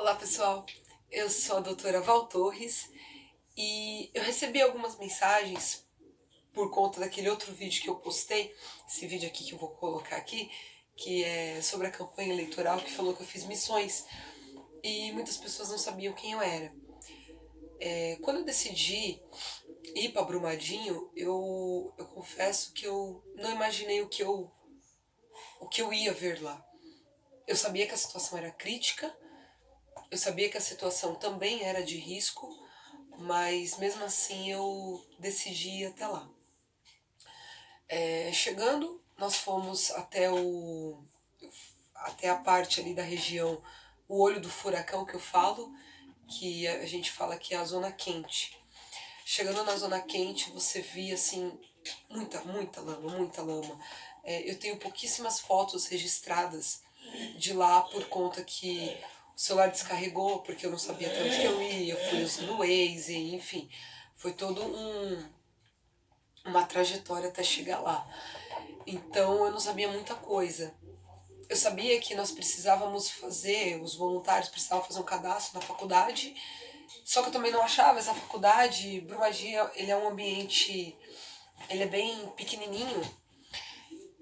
Olá pessoal, eu sou a doutora Val Torres e eu recebi algumas mensagens por conta daquele outro vídeo que eu postei, esse vídeo aqui que eu vou colocar aqui, que é sobre a campanha eleitoral que falou que eu fiz missões e muitas pessoas não sabiam quem eu era. Quando eu decidi ir para Brumadinho, eu confesso que eu não imaginei o que eu ia ver lá. Eu sabia que a situação era crítica, eu sabia que a situação também era de risco, mas mesmo assim eu decidi ir até lá. Chegando, nós fomos até a parte ali da região, o olho do furacão que eu falo, que a gente fala que é a zona quente. Chegando na zona quente, você via assim muita lama, muita lama. Eu tenho pouquíssimas fotos registradas de lá por conta que o celular descarregou, porque eu não sabia até onde que eu ia, eu fui no Waze, enfim. Foi todo uma trajetória até chegar lá. Então eu não sabia muita coisa. Eu sabia que nós precisávamos fazer, os voluntários precisavam fazer um cadastro na faculdade, só que eu também não achava essa faculdade. Brumadinho, ele é um ambiente, ele é bem pequenininho,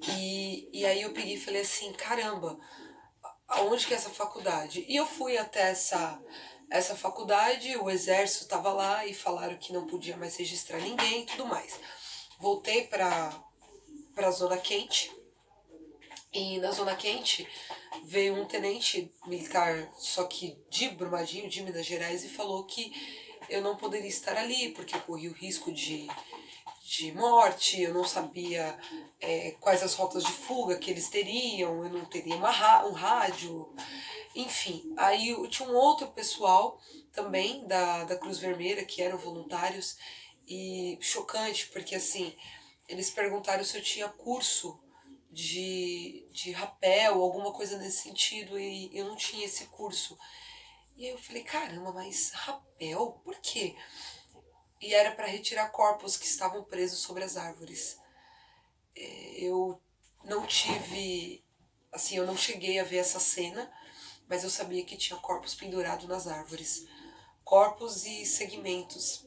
e aí eu peguei e falei assim, caramba, aonde que é essa faculdade? E eu fui até essa faculdade, o exército estava lá e falaram que não podia mais registrar ninguém e tudo mais. Voltei para a zona quente, e na zona quente veio um tenente militar, só que de Brumadinho, de Minas Gerais, e falou que eu não poderia estar ali, porque eu corria o risco de morte, eu não sabia quais as rotas de fuga que eles teriam, eu não teria um rádio, enfim. Aí tinha um outro pessoal também da Cruz Vermelha, que eram voluntários, e chocante, porque assim, eles perguntaram se eu tinha curso de rapel, alguma coisa nesse sentido, e eu não tinha esse curso. E aí eu falei, caramba, mas rapel? Por quê? E era para retirar corpos que estavam presos sobre as árvores. Eu não tive, assim, eu não cheguei a ver essa cena, mas eu sabia que tinha corpos pendurados nas árvores. Corpos e segmentos.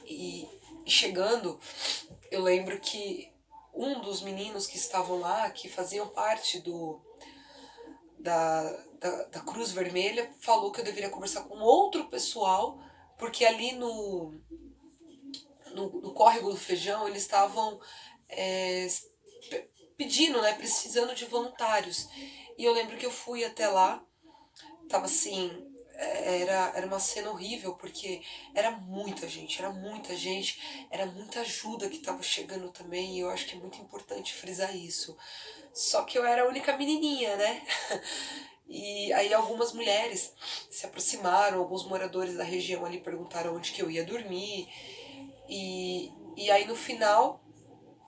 E chegando, eu lembro que um dos meninos que estavam lá, que faziam parte da Cruz Vermelha, falou que eu deveria conversar com outro pessoal, porque ali no córrego do Feijão eles estavam é, pedindo, né, precisando de voluntários. E eu lembro que eu fui até lá, tava assim, era uma cena horrível, porque era muita ajuda que tava chegando também, e eu acho que é muito importante frisar isso. Só que eu era a única menininha, né? E aí algumas mulheres se aproximaram, alguns moradores da região ali perguntaram onde que eu ia dormir, e aí no final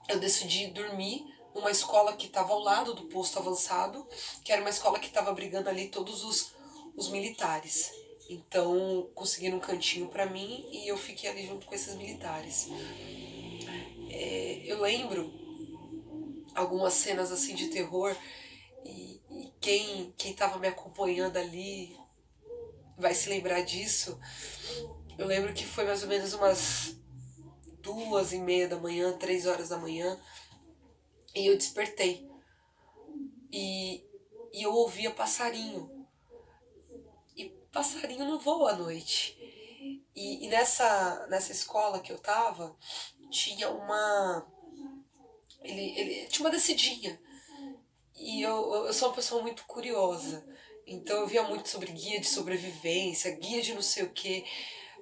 eu decidi dormir numa escola que estava ao lado do posto avançado, que era uma escola que estava abrigando ali todos os militares. Então conseguiram um cantinho para mim e eu fiquei ali junto com esses militares. Eu lembro algumas cenas assim de terror, e quem estava me acompanhando ali vai se lembrar disso. Eu lembro que foi mais ou menos umas 2h30 da manhã, 3 horas da manhã, e eu despertei. E, e eu ouvia passarinho. E passarinho não voa à noite. E nessa escola que eu tava, tinha uma. Ele tinha uma descidinha. E eu sou uma pessoa muito curiosa. Então eu via muito sobre guia de sobrevivência, guia de não sei o quê.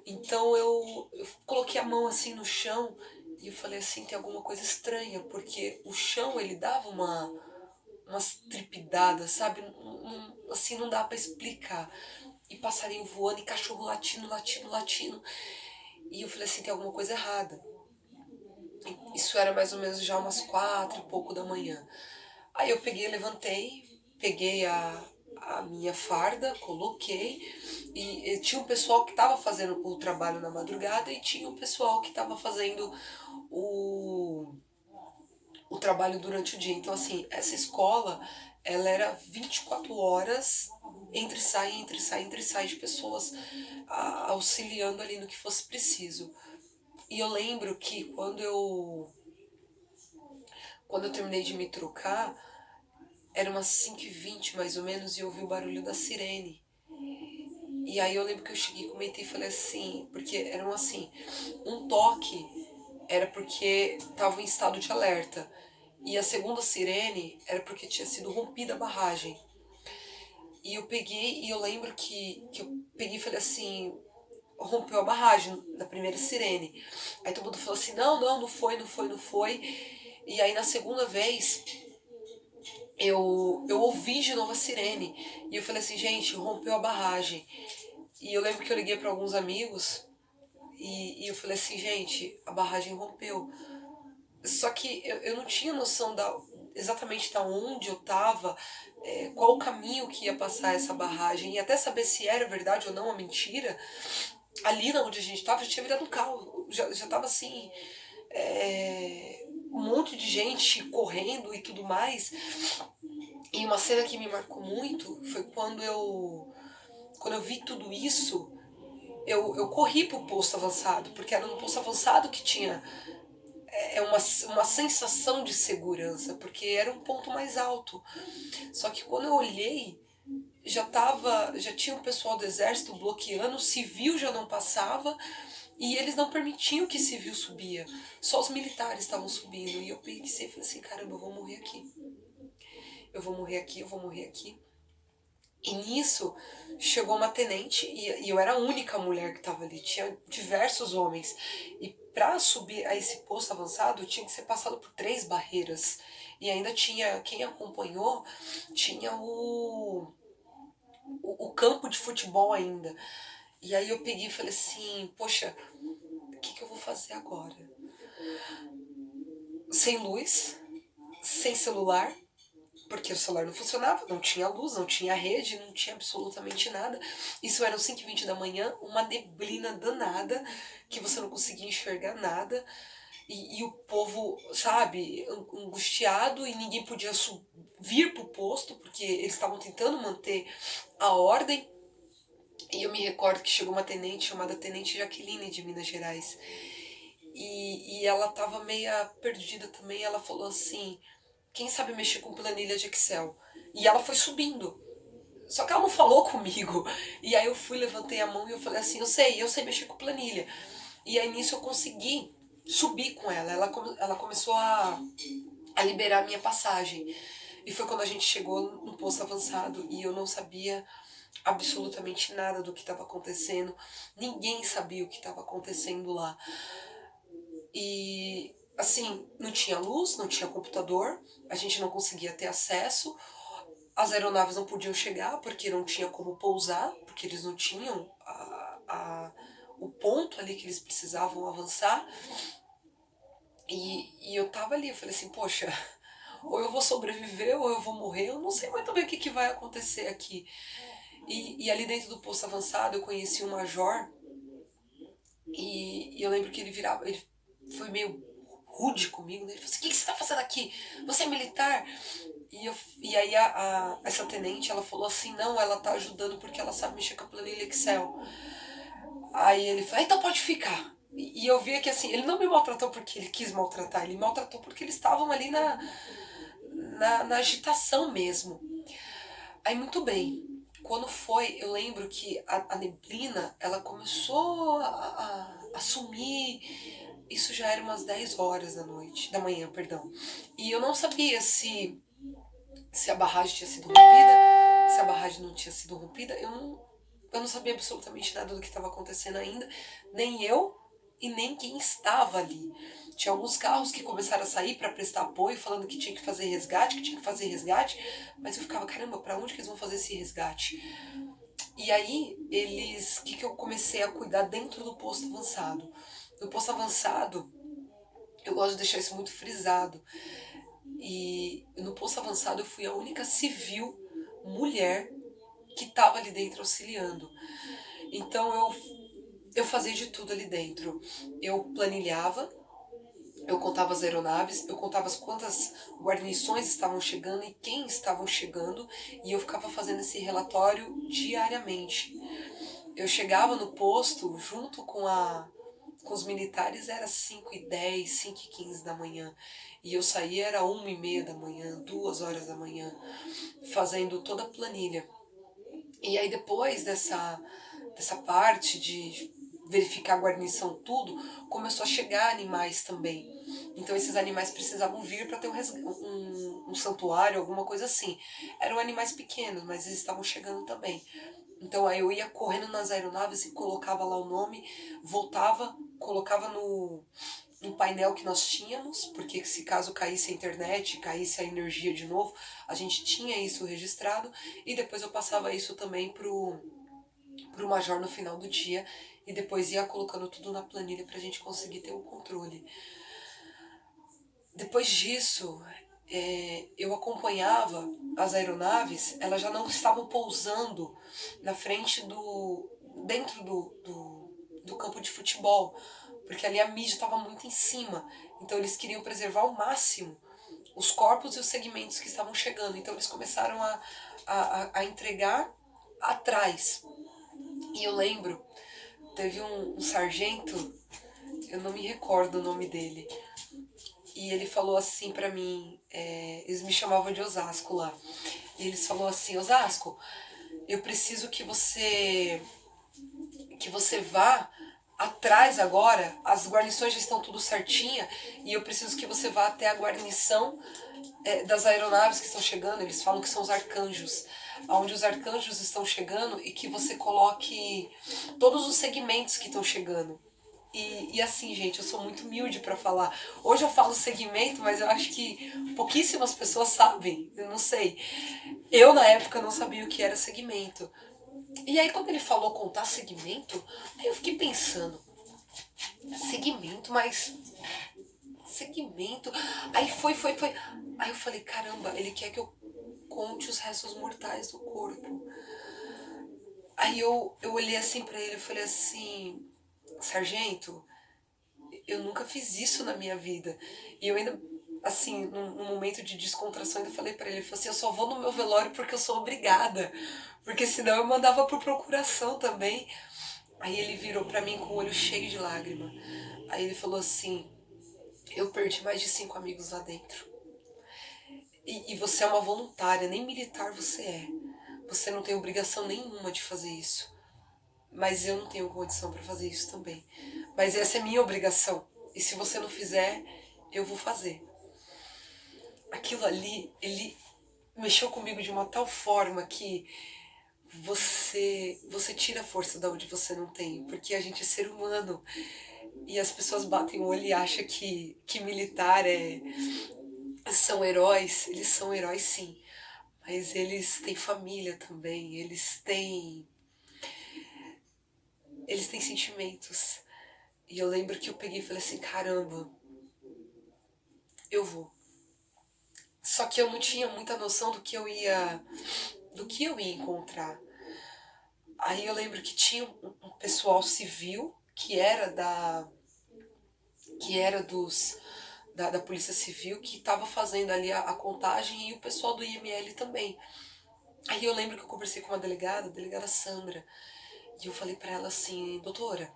Então eu coloquei a mão assim no chão e eu falei assim, tem alguma coisa estranha, porque o chão ele dava umas tripidadas, sabe? Assim, não dá pra explicar. E passarinho voando, e cachorro latindo, latindo, latindo. E eu falei assim, tem alguma coisa errada. Isso era mais ou menos já umas 4 e pouco da manhã. Aí eu peguei, levantei, peguei a minha farda, coloquei, e tinha um pessoal que estava fazendo o trabalho na madrugada e tinha um pessoal que estava fazendo o, o trabalho durante o dia. Então, assim, essa escola, ela era 24 horas entre e sai, entre e sai, entre e sai de pessoas auxiliando ali no que fosse preciso. E eu lembro que quando eu terminei de me trocar, era umas 5h20 mais ou menos, e eu ouvi o barulho da sirene. E aí eu lembro que eu cheguei, comentei e falei assim, porque eram assim, um toque era porque estava em estado de alerta. E a segunda sirene era porque tinha sido rompida a barragem. E eu peguei, e eu lembro que eu peguei e falei assim, rompeu a barragem da primeira sirene. Aí todo mundo falou assim, não foi, não foi, não foi. E aí na segunda vez, eu ouvi de novo a sirene. E eu falei assim, gente, rompeu a barragem. E eu lembro que eu liguei para alguns amigos e eu falei assim, gente, a barragem rompeu. Só que eu não tinha noção exatamente da onde eu estava, qual o caminho que ia passar essa barragem. E até saber se era verdade ou não a mentira, ali onde a gente estava já tinha virado um caos. Já tava assim, um monte de gente correndo e tudo mais. E uma cena que me marcou muito foi quando eu vi tudo isso, eu corri pro posto avançado, porque era no posto avançado que tinha uma sensação de segurança, porque era um ponto mais alto. Só que quando eu olhei, já tinha um pessoal do exército bloqueando, o civil já não passava, e eles não permitiam que civil subia. Só os militares estavam subindo. E eu pensei e falei assim, caramba, eu vou morrer aqui. Eu vou morrer aqui, eu vou morrer aqui. E nisso chegou uma tenente, e eu era a única mulher que estava ali, tinha diversos homens. E para subir a esse posto avançado tinha que ser passado por 3 barreiras. E ainda tinha, quem acompanhou, tinha o campo de futebol ainda. E aí eu peguei e falei assim, poxa, o que eu vou fazer agora? Sem luz, sem celular, porque o celular não funcionava, não tinha luz, não tinha rede, não tinha absolutamente nada. Isso era 5h20 da manhã, uma neblina danada, que você não conseguia enxergar nada. E o povo, sabe, angustiado, e ninguém podia vir pro posto, porque eles estavam tentando manter a ordem. E eu me recordo que chegou uma tenente chamada Tenente Jaqueline, de Minas Gerais. E ela tava meia perdida também, ela falou assim, quem sabe mexer com planilha de Excel? E ela foi subindo. Só que ela não falou comigo. E aí eu fui, levantei a mão e eu falei assim, eu sei mexer com planilha. E aí nisso eu consegui subir com ela. Ela começou a liberar a minha passagem. E foi quando a gente chegou no posto avançado e eu não sabia absolutamente nada do que estava acontecendo. Ninguém sabia o que estava acontecendo lá. E assim, não tinha luz, não tinha computador, a gente não conseguia ter acesso, as aeronaves não podiam chegar porque não tinha como pousar, porque eles não tinham o ponto ali que eles precisavam avançar. E eu tava ali, eu falei assim, poxa, ou eu vou sobreviver ou eu vou morrer, eu não sei muito bem o que vai acontecer aqui. E ali dentro do posto avançado eu conheci um major, e eu lembro que ele foi meio rude comigo, né? Ele falou assim, o que você tá fazendo aqui? Você é militar? E aí essa tenente, ela falou assim, não, ela tá ajudando porque ela sabe mexer com a planilha Excel. Aí ele falou, então pode ficar. E eu via que assim, ele não me maltratou porque ele quis maltratar, ele me maltratou porque eles estavam ali na agitação mesmo. Aí muito bem, quando foi, eu lembro que a neblina, ela começou a sumir. Isso já era umas 10 horas da manhã, perdão. E eu não sabia se a barragem tinha sido rompida, se a barragem não tinha sido rompida. Eu não sabia absolutamente nada do que estava acontecendo ainda, nem eu e nem quem estava ali. Tinha alguns carros que começaram a sair para prestar apoio, falando que tinha que fazer resgate, mas eu ficava, caramba, para onde que eles vão fazer esse resgate? E aí, que eu comecei a cuidar dentro do posto avançado? No posto avançado, eu gosto de deixar isso muito frisado. E no posto avançado eu fui a única civil mulher que estava ali dentro auxiliando. Então eu fazia de tudo ali dentro. Eu planilhava, Eu contava as aeronaves, eu contava as quantas guarnições estavam chegando e quem estavam chegando, e eu ficava fazendo esse relatório diariamente. Eu chegava no posto junto com os militares, era 5h10, 5h15 da manhã. E eu saía, era 1h30 da manhã, 2 horas da manhã, fazendo toda a planilha. E aí depois dessa parte de verificar a guarnição, tudo, começou a chegar animais também. Então esses animais precisavam vir para ter um santuário, alguma coisa assim. Eram animais pequenos, mas eles estavam chegando também. Então aí eu ia correndo nas aeronaves e colocava lá o nome, voltava, colocava no painel que nós tínhamos, porque se caso caísse a internet, caísse a energia de novo, a gente tinha isso registrado, e depois eu passava isso também pro major no final do dia, e depois ia colocando tudo na planilha pra gente conseguir ter o controle. Depois disso, eu acompanhava as aeronaves, elas já não estavam pousando na frente dentro do campo de futebol, porque ali a mídia estava muito em cima, então eles queriam preservar ao máximo os corpos e os segmentos que estavam chegando, então eles começaram a entregar atrás. E eu lembro, teve um sargento, eu não me recordo o nome dele, e ele falou assim pra mim, eles me chamavam de Osasco lá, e eles falou assim: Osasco, eu preciso que você vá atrás agora, as guarnições já estão tudo certinha, e eu preciso que você vá até a guarnição das aeronaves que estão chegando, eles falam que são os arcanjos, onde os arcanjos estão chegando, e que você coloque todos os segmentos que estão chegando. E assim, gente, eu sou muito humilde pra falar. Hoje eu falo segmento, mas eu acho que pouquíssimas pessoas sabem, eu não sei. Eu, na época, não sabia o que era segmento. E aí, quando ele falou contar segmento, aí eu fiquei pensando, segmento, mas... segmento... Aí foi. Aí eu falei, caramba, ele quer que eu conte os restos mortais do corpo. Aí eu olhei assim pra ele e falei assim: sargento, eu nunca fiz isso na minha vida. E eu ainda, assim, num momento de descontração, ainda falei pra ele, falei assim: eu só vou no meu velório porque eu sou obrigada, porque senão eu mandava por procuração também. Aí ele virou pra mim com o olho cheio de lágrima. Aí ele falou assim: eu perdi mais de 5 amigos lá dentro. E você é uma voluntária, nem militar você é. Você não tem obrigação nenhuma de fazer isso. Mas eu não tenho condição para fazer isso também. Mas essa é minha obrigação. E se você não fizer, eu vou fazer. Aquilo ali, ele mexeu comigo de uma tal forma que você tira a força da onde você não tem. Porque a gente é ser humano. E as pessoas batem o olho e acham que militar são heróis. Eles são heróis, sim. Mas eles têm família também. Eles têm sentimentos. E eu lembro que eu peguei e falei assim: caramba, eu vou. Só que eu não tinha muita noção do que eu ia encontrar. Aí eu lembro que tinha um pessoal civil que era da Polícia Civil, que estava fazendo ali a contagem, e o pessoal do IML também. Aí eu lembro que eu conversei com uma delegada, a delegada Sandra, e eu falei pra ela assim: doutora,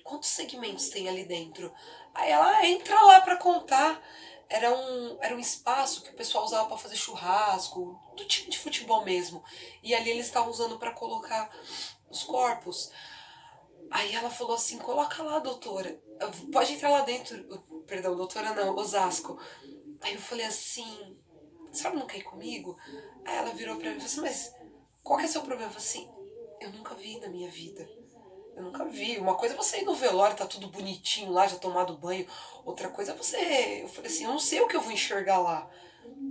quantos segmentos tem ali dentro? Aí ela: entra lá pra contar. Era um espaço que o pessoal usava pra fazer churrasco, do time de futebol mesmo. E ali eles estavam usando pra colocar os corpos. Aí ela falou assim: coloca lá, doutora. Pode entrar lá dentro. Perdão, doutora não, Osasco. Aí eu falei assim: a senhora não quer ir comigo? Aí ela virou pra mim e falou assim: mas qual que é o seu problema? Eu falei assim: eu nunca vi na minha vida. Eu nunca vi. Uma coisa é você ir no velório, tá tudo bonitinho lá, já tomado banho. Outra coisa é você... Eu falei assim: eu não sei o que eu vou enxergar lá.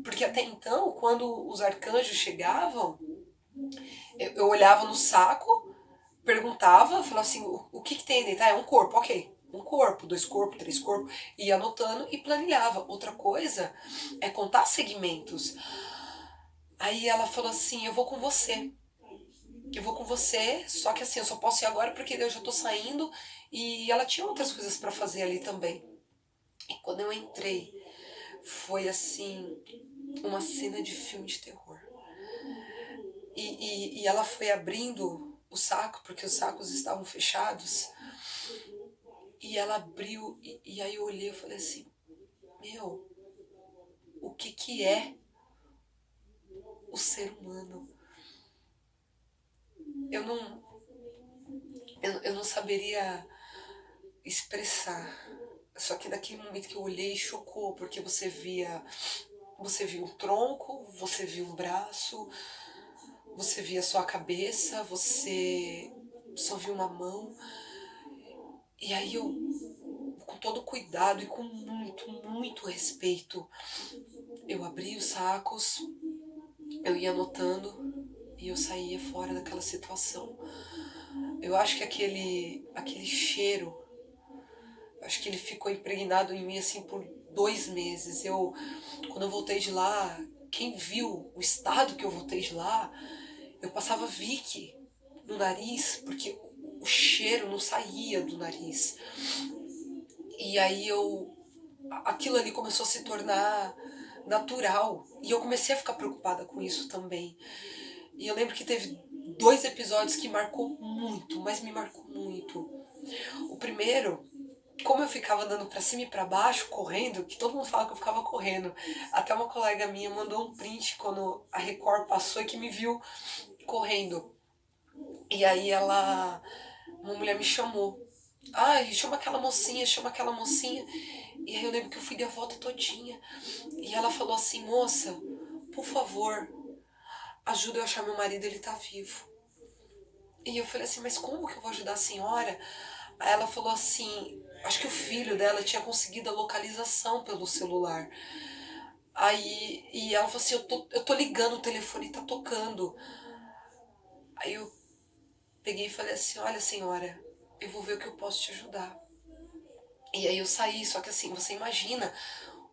Porque até então, quando os arcanjos chegavam, eu olhava no saco, perguntava, falava assim: o que tem dentro? Ah, é um corpo, ok. Um corpo, 2 corpos, 3 corpos. Ia anotando e planilhava. Outra coisa é contar segmentos. Aí ela falou assim: eu vou com você. Eu vou com você, só que assim, eu só posso ir agora porque eu já tô saindo, e ela tinha outras coisas pra fazer ali também. E quando eu entrei, foi assim, uma cena de filme de terror. E ela foi abrindo o saco, porque os sacos estavam fechados, e ela abriu, e aí eu olhei e falei assim, meu, o que que é o ser humano? Eu não, eu não saberia expressar. Só que naquele momento que eu olhei, chocou, porque você via um tronco, você via um braço, você via só a cabeça, você só via uma mão. E aí eu, com todo cuidado e com muito respeito, eu abri os sacos, eu ia anotando e eu saía fora daquela situação. Eu acho que aquele cheiro, acho que ele ficou impregnado em mim assim por 2 meses. Quando eu voltei de lá, quem viu o estado que eu voltei de lá, eu passava Vick no nariz, porque o cheiro não saía do nariz. E aí aquilo ali começou a se tornar natural. E eu comecei a ficar preocupada com isso também. E eu lembro que teve 2 episódios que marcou muito, mas me marcou muito. O primeiro, como eu ficava andando pra cima e pra baixo, correndo, que todo mundo fala que eu ficava correndo. Até uma colega minha mandou um print quando a Record passou e que me viu correndo. E aí uma mulher me chamou. Ai, chama aquela mocinha, chama aquela mocinha. E aí eu lembro que eu fui de a volta todinha. E ela falou assim, moça, por favor, ajuda eu a achar meu marido, ele tá vivo. E eu falei assim, mas como que eu vou ajudar a senhora? Aí ela falou assim, acho que o filho dela tinha conseguido a localização pelo celular. Aí, e ela falou assim, eu tô ligando, o telefone tá tocando. Aí eu peguei e falei assim, olha senhora, eu vou ver o que eu posso te ajudar. E aí eu saí, só que assim, você imagina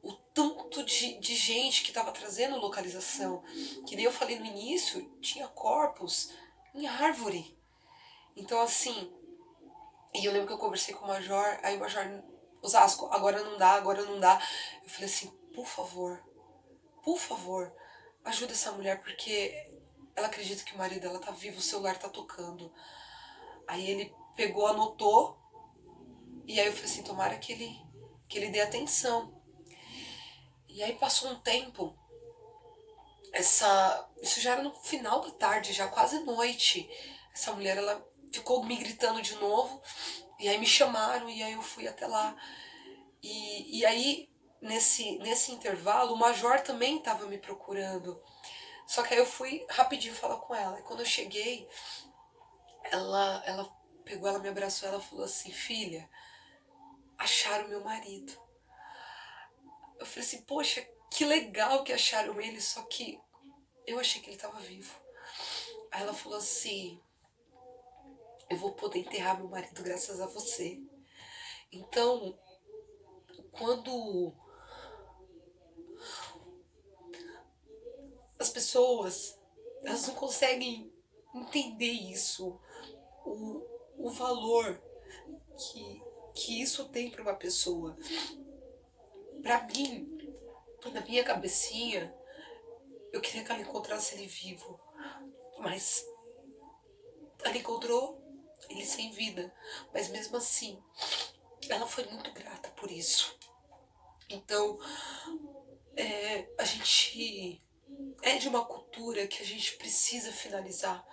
o tanto de gente que estava trazendo localização. Que nem eu falei no início, tinha corpos em árvore. Então assim, e eu lembro que eu conversei com o Major, aí o Major, Osasco, agora não dá, agora não dá. Eu falei assim, por favor, ajuda essa mulher, porque ela acredita que o marido dela tá vivo, o celular tá tocando. Aí ele pegou, anotou, e aí eu falei assim, tomara que ele dê atenção. E aí passou um tempo, isso já era no final da tarde, já quase noite. Essa mulher, ela ficou me gritando de novo, e aí me chamaram, e aí eu fui até lá. E aí, nesse intervalo, o Major também estava me procurando. Só que aí eu fui rapidinho falar com ela. E quando eu cheguei, ela pegou, ela me abraçou, ela falou assim, filha, acharam meu marido. Eu falei assim, poxa, que legal que acharam ele, só que eu achei que ele estava vivo. Aí ela falou assim, eu vou poder enterrar meu marido graças a você. Então, quando as pessoas, elas não conseguem entender isso, o valor que isso tem para uma pessoa. Para mim, na minha cabecinha, eu queria que ela encontrasse ele vivo, mas ela encontrou ele sem vida, mas mesmo assim, ela foi muito grata por isso. Então, a gente é de uma cultura que a gente precisa finalizar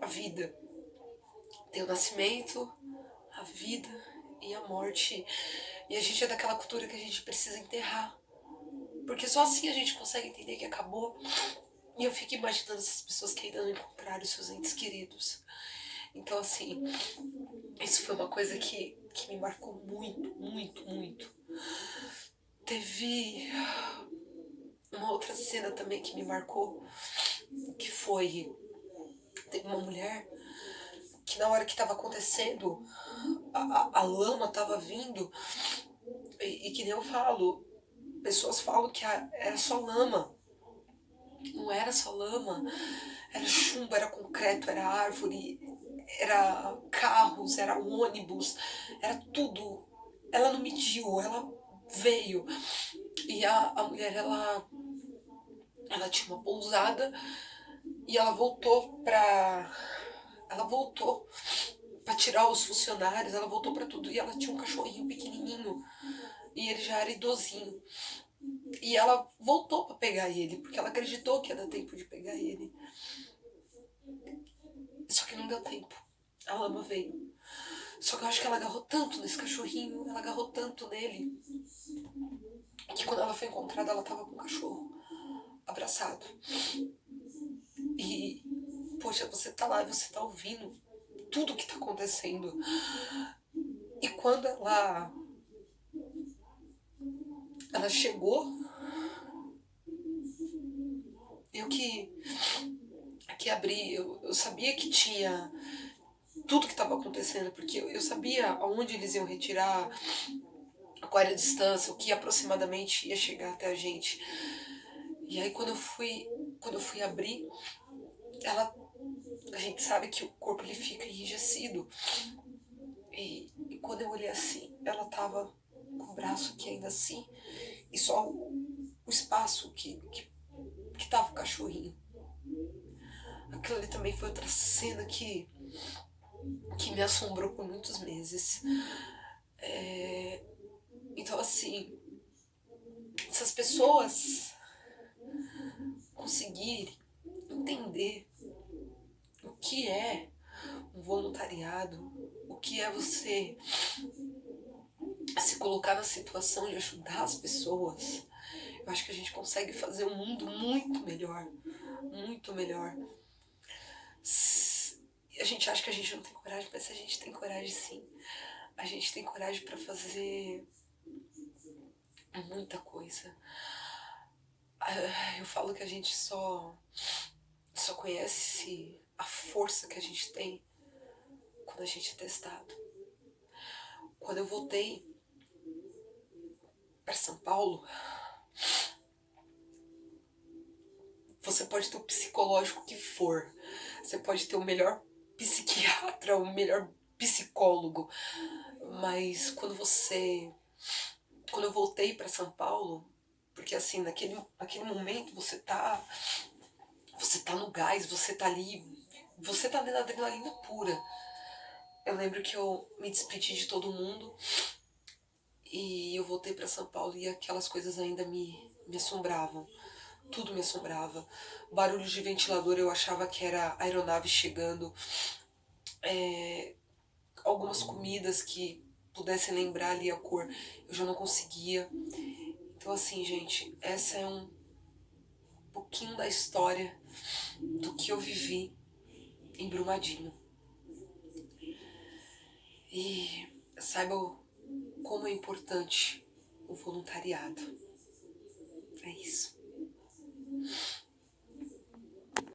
a vida. Tem o nascimento, a vida e a morte. E a gente é daquela cultura que a gente precisa enterrar. Porque só assim a gente consegue entender que acabou. E eu fico imaginando essas pessoas que ainda não encontraram os seus entes queridos. Então, assim, isso foi uma coisa que me marcou muito. Teve uma outra cena também que me marcou, que foi, teve uma mulher que na hora que estava acontecendo, a lama estava vindo, e que nem eu falo, pessoas falam que era só lama. Não era só lama, era chumbo, era concreto, era árvore, era carros, era ônibus, era tudo. Ela não mediu, ela veio. E a mulher, ela tinha uma pousada e ela voltou pra tirar os funcionários, ela voltou pra tudo. E ela tinha um cachorrinho pequenininho e ele já era idosinho. E ela voltou pra pegar ele, porque ela acreditou que ia dar tempo de pegar ele. Só que não deu tempo. A lama veio. Só que eu acho que ela agarrou tanto nesse cachorrinho, ela agarrou tanto nele, que quando ela foi encontrada, ela tava com o cachorro abraçado. E, poxa, você tá lá e você tá ouvindo tudo que tá acontecendo. E quando ela chegou, eu que abri, eu sabia que tinha tudo que estava acontecendo, porque eu sabia aonde eles iam retirar, qual era a distância, o que aproximadamente ia chegar até a gente. E aí quando eu fui abrir, a gente sabe que o corpo ele fica enrijecido. E quando eu olhei assim, ela tava com o braço aqui ainda assim, e só o espaço que tava o cachorrinho. Aquilo ali também foi outra cena que me assombrou por muitos meses. Então, assim, se as pessoas conseguirem entender o que é um voluntariado, o que é você se colocar na situação de ajudar as pessoas, eu acho que a gente consegue fazer um mundo muito melhor. Muito melhor. A gente acha que a gente não tem coragem, mas a gente tem coragem sim. A gente tem coragem para fazer muita coisa. Eu falo que a gente só conhece a força que a gente tem quando a gente é testado. Quando eu voltei para São Paulo, você pode ter o psicológico que for, você pode ter o melhor psiquiatra, o melhor psicólogo, mas quando eu voltei para São Paulo, porque assim, naquele momento você tá no gás, você tá ali na adrenalina pura. Eu lembro que eu me despedi de todo mundo e eu voltei para São Paulo e aquelas coisas ainda me assombravam. Tudo me assombrava. Barulho de ventilador eu achava que era a aeronave chegando. Algumas comidas que pudessem lembrar ali a cor, eu já não conseguia. Então assim, gente, essa é um pouquinho da história do que eu vivi em Brumadinho. E saiba como é importante o voluntariado.